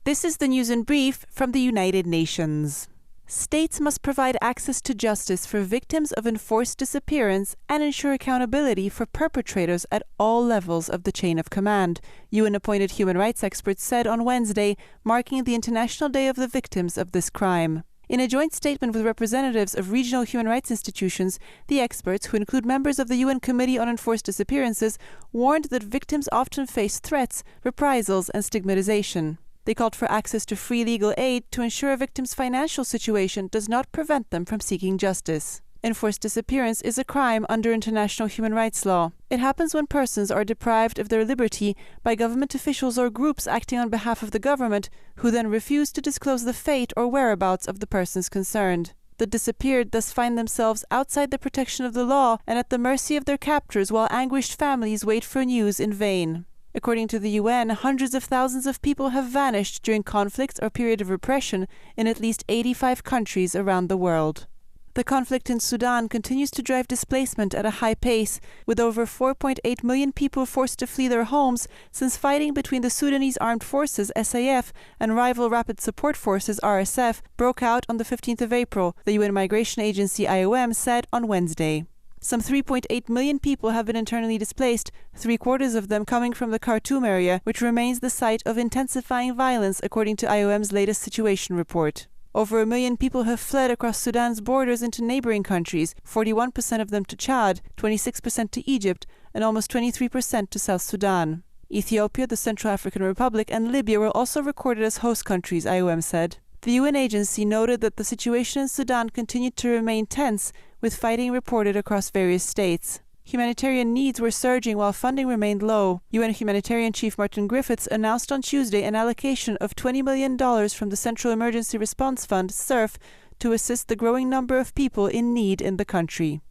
This is the news in brief from the United Nations. States must provide access to justice for victims of enforced disappearance and ensure accountability for perpetrators at all levels of the chain of command, UN-appointed human rights experts said on Wednesday, marking the International Day of the Victims of this crime. In a joint statement with representatives of regional human rights institutions, the experts, who include members of the UN Committee on Enforced Disappearances, warned that victims often face threats, reprisals, and stigmatization. They called for access to free legal aid to ensure a victim's financial situation does not prevent them from seeking justice. Enforced disappearance is a crime under international human rights law. It happens when persons are deprived of their liberty by government officials or groups acting on behalf of the government, who then refuse to disclose the fate or whereabouts of the persons concerned. The disappeared thus find themselves outside the protection of the law and at the mercy of their captors, while anguished families wait for news in vain. According to the UN, hundreds of thousands of people have vanished during conflicts or period of repression in at least 85 countries around the world. The conflict in Sudan continues to drive displacement at a high pace, with over 4.8 million people forced to flee their homes since fighting between the Sudanese Armed Forces (SAF) and rival Rapid Support Forces (RSF) broke out on the 15th of April, the UN Migration Agency IOM said on Wednesday. Some 3.8 million people have been internally displaced, three-quarters of them coming from the Khartoum area, which remains the site of intensifying violence according to IOM's latest situation report. Over 1 million people have fled across Sudan's borders into neighboring countries, 41% of them to Chad, 26% to Egypt, and almost 23% to South Sudan. Ethiopia, the Central African Republic, and Libya were also recorded as host countries, IOM said. The UN agency noted that the situation in Sudan continued to remain tense, with fighting reported across various states. Humanitarian needs were surging while funding remained low. UN Humanitarian Chief Martin Griffiths announced on Tuesday an allocation of $20 million from the Central Emergency Response Fund, CERF, to assist the growing number of people in need in the country.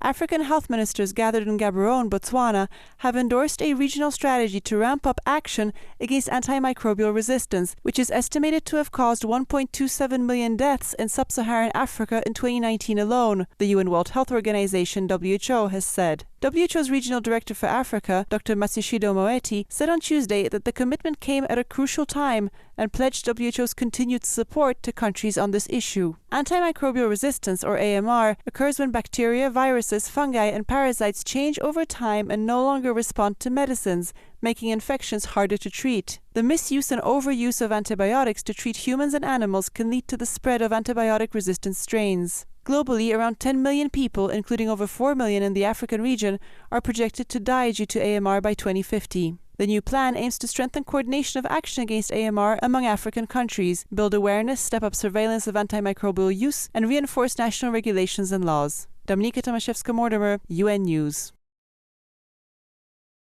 African health ministers gathered in Gaborone, Botswana, have endorsed a regional strategy to ramp up action against antimicrobial resistance, which is estimated to have caused 1.27 million deaths in sub-Saharan Africa in 2019 alone, the UN World Health Organization (WHO) has said. WHO's Regional Director for Africa, Dr. Masishido Moeti, said on Tuesday that the commitment came at a crucial time and pledged WHO's continued support to countries on this issue. Antimicrobial resistance, or AMR, occurs when bacteria, viruses, fungi, and parasites change over time and no longer respond to medicines, making infections harder to treat. The misuse and overuse of antibiotics to treat humans and animals can lead to the spread of antibiotic-resistant strains. Globally, around 10 million people, including over 4 million in the African region, are projected to die due to AMR by 2050. The new plan aims to strengthen coordination of action against AMR among African countries, build awareness, step up surveillance of antimicrobial use, and reinforce national regulations and laws. Dominika Tomaszewska-Mortimer, UN News.